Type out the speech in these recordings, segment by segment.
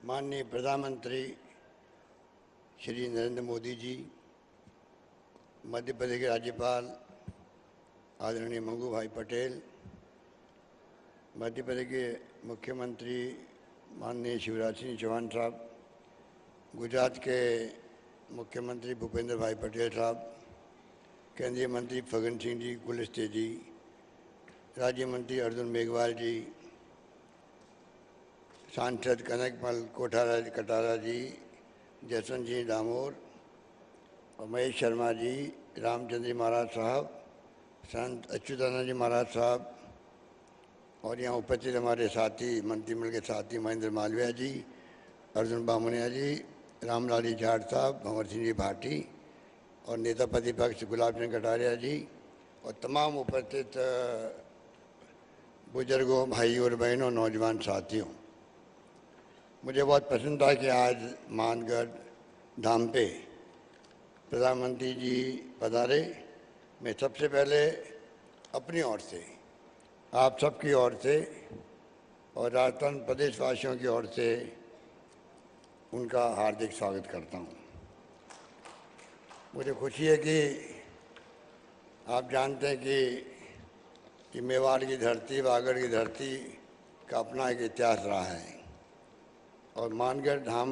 माननीय प्रधानमंत्री श्री नरेंद्र मोदी जी, मध्य प्रदेश के राज्यपाल आदरणीय मंगू भाई पटेल, मध्य प्रदेश के मुख्यमंत्री माननीय शिवराज सिंह चौहान साहब, गुजरात के मुख्यमंत्री भूपेंद्र भाई पटेल साहब, केंद्रीय मंत्री फग्गन सिंह जी कुलस्ते जी, राज्य मंत्री अर्जुन मेघवाल जी, सांसद कनकमल कटारा जी, जसवंत जी डामोर और महेश शर्मा जी, रामचंद्र जी महाराज साहब, संत अच्युतानंद जी महाराज साहब और यहाँ उपस्थित हमारे साथी मंत्रिमंडल के साथी महेंद्र मालवीय जी, अर्जुन बामनिया जी, रामलाल जाट साहब, भंवर सिंह जी भाटी और नेता प्रतिपक्ष गुलाब चंद कटारिया जी और तमाम उपस्थित बुजुर्गों, भाइयों और बहनों, नौजवान साथियों, मुझे बहुत पसंद था कि आज मानगढ़ धाम पे प्रधानमंत्री जी पधारे। मैं सबसे पहले अपनी ओर से, आप सबकी ओर से और राजस्थान प्रदेशवासियों की ओर से उनका हार्दिक स्वागत करता हूं। मुझे खुशी है कि आप जानते हैं कि मेवाड़ की धरती, वागड़ की धरती का अपना एक इतिहास रहा है और मानगढ़ धाम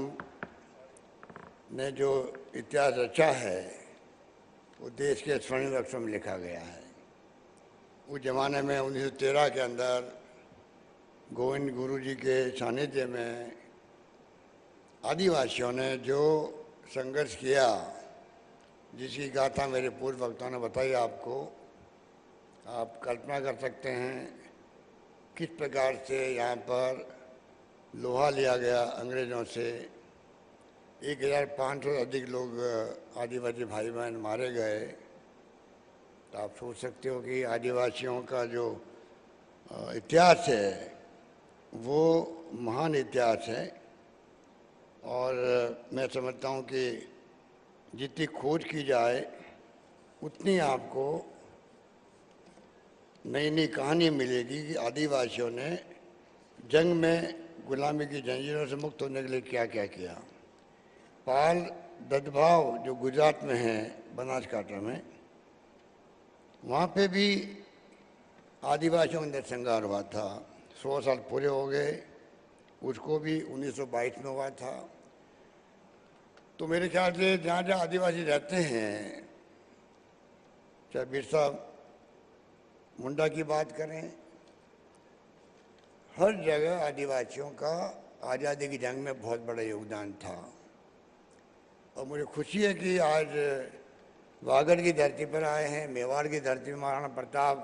ने जो इतिहास रचा है वो देश के स्वर्णिम अक्षरों में लिखा गया है। उस जमाने में 1913 के अंदर गोविंद गुरु जी के सानिध्य में आदिवासियों ने जो संघर्ष किया, जिसकी गाथा मेरे पूर्व वक्ताओं ने बताई आपको, आप कल्पना कर सकते हैं किस प्रकार से यहाँ पर लोहा लिया गया अंग्रेज़ों से। 1500 से अधिक लोग आदिवासी भाई बहन मारे गए। तो आप सोच सकते हो कि आदिवासियों का जो इतिहास है वो महान इतिहास है और मैं समझता हूँ कि जितनी खोज की जाए उतनी आपको नई नई कहानी मिलेगी कि आदिवासियों ने जंग में गुलामी की जंजीरों से मुक्त होने के लिए क्या क्या किया। पाल ददभाव जो गुजरात में है, बनासकांठा में, वहाँ पे भी आदिवासियों का नरसंहार हुआ था। 100 साल पूरे हो गए, उसको भी 1922 में हुआ था। तो मेरे ख्याल से जहाँ जहाँ आदिवासी रहते हैं, चाहे बिरसा मुंडा की बात करें, हर जगह आदिवासियों का आज़ादी की जंग में बहुत बड़ा योगदान था। और मुझे खुशी है कि आज वागड़ की धरती पर आए हैं, मेवाड़ की धरती में महाराणा प्रताप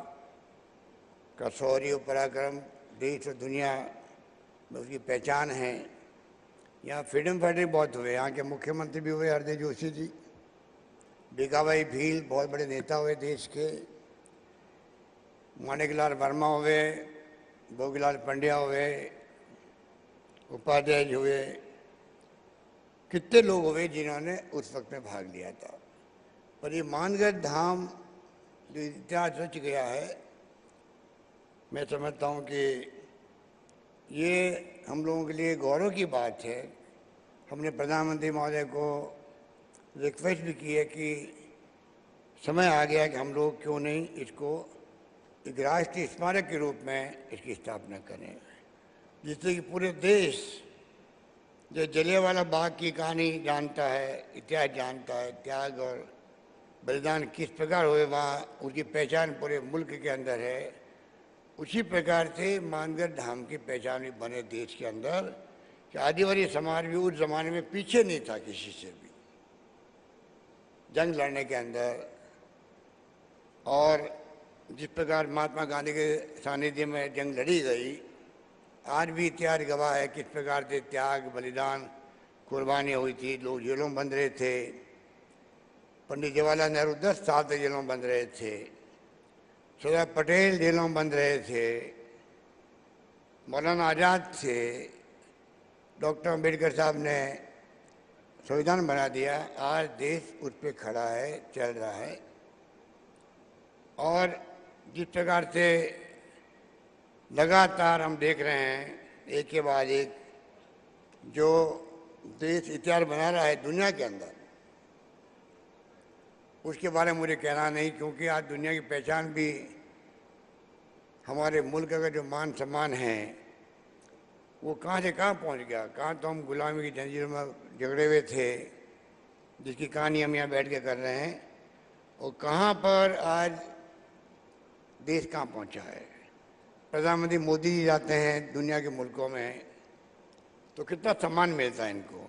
का शौर्य पराक्रम देश और दुनिया में उसकी पहचान है। यहाँ फ्रीडम फाइटर बहुत हुए, यहाँ के मुख्यमंत्री भी हुए हरदेव जोशी जी, भिखाबाई भील बहुत बड़े नेता हुए देश के, माणिकलाल वर्मा हुए, भोगीलाल पंड्या हुए, उपाध्याय जी हुए, कितने लोग हुए जिन्होंने उस वक्त में भाग लिया था। पर ये मानगढ़ धाम जो इतिहास रच गया है, मैं समझता हूँ कि ये हम लोगों के लिए गौरव की बात है। हमने प्रधानमंत्री महोदय को रिक्वेस्ट भी की है कि समय आ गया कि हम लोग क्यों नहीं इसको एक राष्ट्रीय स्मारक के रूप में इसकी स्थापना करें, जिससे कि पूरे देश जो जलियांवाला बाग की कहानी जानता है, इतिहास जानता है, त्याग और बलिदान किस प्रकार हुए वहाँ उसकी पहचान पूरे मुल्क के अंदर है, उसी प्रकार से मानगढ़ धाम की पहचान भी बने देश के अंदर कि आदिवासी समाज भी उस जमाने में पीछे नहीं था किसी से भी जंग लड़ने के अंदर। और जिस प्रकार महात्मा गांधी के सानिध्य में जंग लड़ी गई, आज भी इतिहास गवाह है किस प्रकार से त्याग, बलिदान, कुर्बानियाँ हुई थी। लोग जेलों में बंद रहे थे। पंडित जवाहरलाल नेहरू 10 साल तक जेलों में बंद रहे थे। सरदार पटेल जेलों में बंद रहे थे। मौलाना आज़ाद थे। डॉक्टर अम्बेडकर साहब ने संविधान बना दिया। आज देश उस पर खड़ा है, चल रहा है। और जिस प्रकार से लगातार हम देख रहे हैं एक के बाद एक जो देश इतिहास बना रहा है दुनिया के अंदर, उसके बारे में मुझे कहना नहीं, क्योंकि आज दुनिया की पहचान भी हमारे मुल्क का जो मान सम्मान है वो कहाँ से कहाँ पहुँच गया। कहाँ तो हम गुलामी की जंजीरों में झगड़े हुए थे, जिसकी कहानी हम यहाँ बैठ के कर रहे हैं, और कहाँ पर आज देश कहाँ पहुँचा है। प्रधानमंत्री मोदी जी जाते हैं दुनिया के मुल्कों में तो कितना सम्मान मिलता है इनको।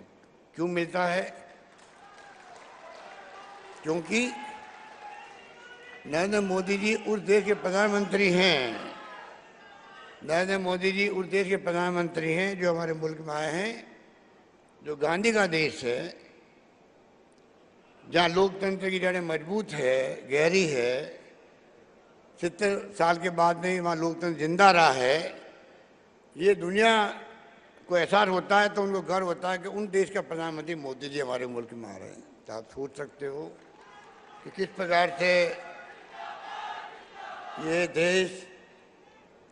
क्यों मिलता है? क्योंकि नरेंद्र मोदी जी उस देश के प्रधानमंत्री हैं। नरेंद्र मोदी जी उस देश के प्रधानमंत्री हैं जो हमारे मुल्क में आए हैं, जो गांधी का देश है, जहाँ लोकतंत्र की जड़ें मजबूत है, गहरी है। 70 साल के बाद नहीं वहाँ लोकतंत्र जिंदा रहा है। ये दुनिया को एहसास होता है तो उनको गर्व होता है कि उन देश का प्रधानमंत्री मोदी जी हमारे मुल्क में आ रहे हैं। तो आप सोच सकते हो कि किस प्रकार से ये देश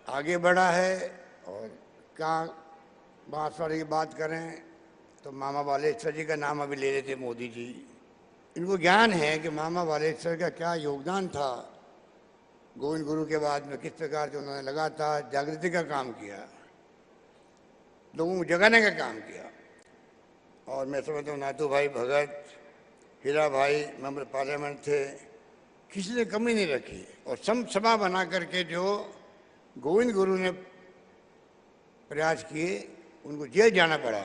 आगे बढ़ा है। और कहाँ बांसवाड़े की बात करें तो मामा बालेश्वर जी का नाम अभी ले रहे थे मोदी जी। इनको ज्ञान है कि मामा बालेश्वर का क्या योगदान था। गोविंद गुरु के बाद में किस प्रकार से उन्होंने लगातार जागृति का काम किया, लोगों को जगाने का काम किया। और मैं समझता हूँ नाथू भाई भगत, हीरा भाई मेंबर पार्लियामेंट थे, किसी ने कमी नहीं रखी। और सभा बना करके जो गोविंद गुरु ने प्रयास किए, उनको जेल जाना पड़ा,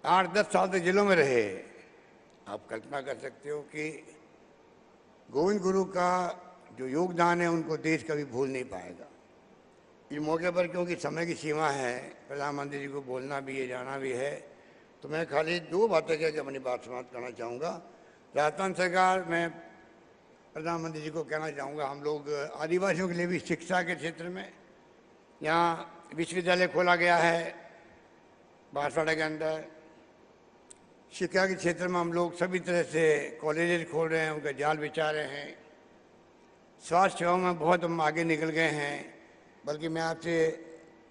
8-10 साल तक जेलों में रहे। आप कल्पना कर सकते हो कि गोविंद गुरु का जो योगदान है उनको देश कभी भूल नहीं पाएगा। इस मौके पर क्योंकि समय की सीमा है, प्रधानमंत्री जी को बोलना भी है, जाना भी है, तो मैं खाली 2 बातें कह के अपनी बात समाप्त करना चाहूँगा। राजस्थान सरकार, मैं प्रधानमंत्री जी को कहना चाहूँगा, हम लोग आदिवासियों के लिए भी शिक्षा के क्षेत्र में यहाँ विश्वविद्यालय खोला गया है बांसवाड़ा के अंदर। शिक्षा के क्षेत्र में हम लोग सभी तरह से कॉलेजेस खोल रहे हैं, उनका जाल बिछा रहे हैं। स्वास्थ्य सेवाओं में बहुत हम आगे निकल गए हैं। बल्कि मैं आपसे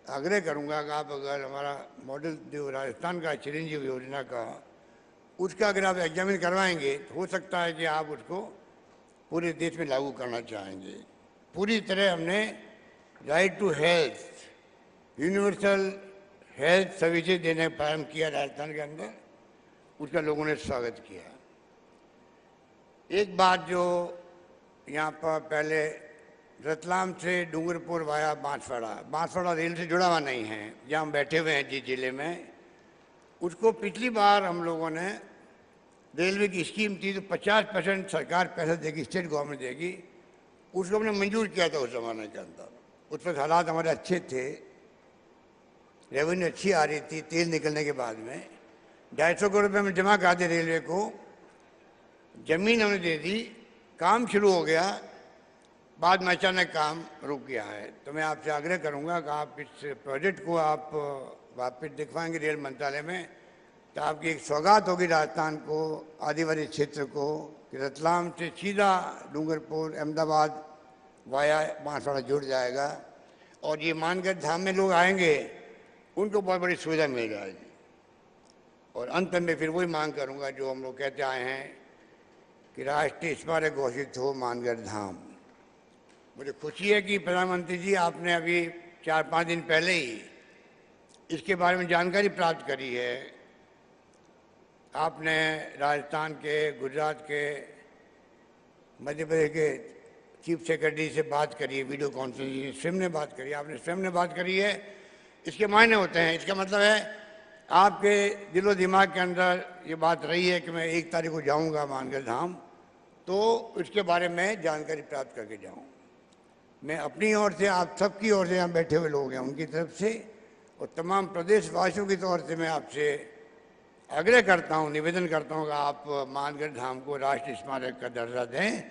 आग्रह करूंगा कि आप अगर हमारा मॉडल जो राजस्थान का चिरंजीव योजना का, उसका अगर आप एग्जामिन करवाएंगे तो हो सकता है कि आप उसको पूरे देश में लागू करना चाहेंगे। पूरी तरह हमने right to health, universal health services देने का प्रारंभ किया राजस्थान के अंदर, उसका लोगों ने स्वागत किया। एक बात जो यहाँ पर पहले रतलाम से डूंगरपुर वाया बांसवाड़ा रेल से जुड़ा हुआ नहीं है, जहाँ हम बैठे हुए हैं जिस जिले में, उसको पिछली बार हम लोगों ने, रेलवे की स्कीम थी तो 50% सरकार पैसा देगी, स्टेट गवर्नमेंट देगी, उसको हमने मंजूर किया था उस जमाने के अंदर। उस वक्त हालात हमारे अच्छे थे, रेवेन्यू अच्छी आ रही थी तेल निकलने के बाद में। 250 करोड़ रुपये में जमा करा दिए रेलवे को, जमीन हमने दे दी, काम शुरू हो गया, बाद में अचानक काम रुक गया है। तो मैं आपसे आग्रह करूंगा कि आप इस प्रोजेक्ट को आप वापस दिखवाएंगे रेल मंत्रालय में, तो आपकी एक सौगात होगी राजस्थान को, आदिवासी क्षेत्र को, कि रतलाम से सीधा डूंगरपुर अहमदाबाद वाया बांसवाड़ा जुड़ जाएगा। और ये मानकर धाम में लोग आएंगे, उनको बहुत बड़ी सुविधा मिल जाएगी। और अंत में फिर वही मांग करूंगा जो हम लोग कहते आए हैं कि राष्ट्रीय स्मारक घोषित हो मानगढ़ धाम। मुझे खुशी है कि प्रधानमंत्री जी आपने अभी 4-5 दिन पहले ही इसके बारे में जानकारी प्राप्त करी है। आपने राजस्थान के, गुजरात के, मध्य प्रदेश के चीफ सेक्रेटरी से बात करी है, वीडियो कॉन्फ्रेंसिंग स्वयं ने बात करी, आपने स्वयं ने बात करी है। इसके मायने होते हैं, इसका मतलब है आपके दिलो दिमाग के अंदर ये बात रही है कि मैं 1 तारीख को जाऊंगा मानगढ़ धाम, तो इसके बारे में जानकारी प्राप्त करके जाऊं। मैं अपनी ओर से, आप सबकी ओर से, यहाँ बैठे हुए लोग हैं उनकी तरफ से, और तमाम प्रदेशवासियों की तौर से मैं आपसे आग्रह करता हूँ, निवेदन करता हूँ कि आप मानगढ़ धाम को राष्ट्रीय स्मारक का दर्जा दें।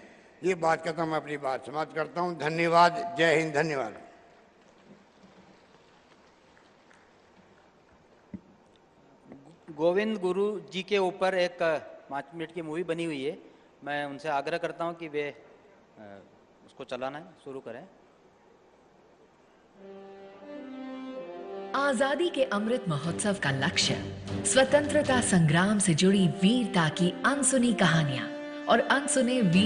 ये बात कहता हूँ, मैं अपनी बात समाप्त करता हूँ। धन्यवाद। जय हिंद। धन्यवाद। गोविंद गुरु जी के ऊपर एक 5 मिनट की मूवी बनी हुई है, मैं उनसे आग्रह करता हूं कि वे उसको चलाना है, शुरू करें। आजादी के अमृत महोत्सव का लक्ष्य स्वतंत्रता संग्राम से जुड़ी वीरता की अनसुनी कहानियां और अनसुने वीर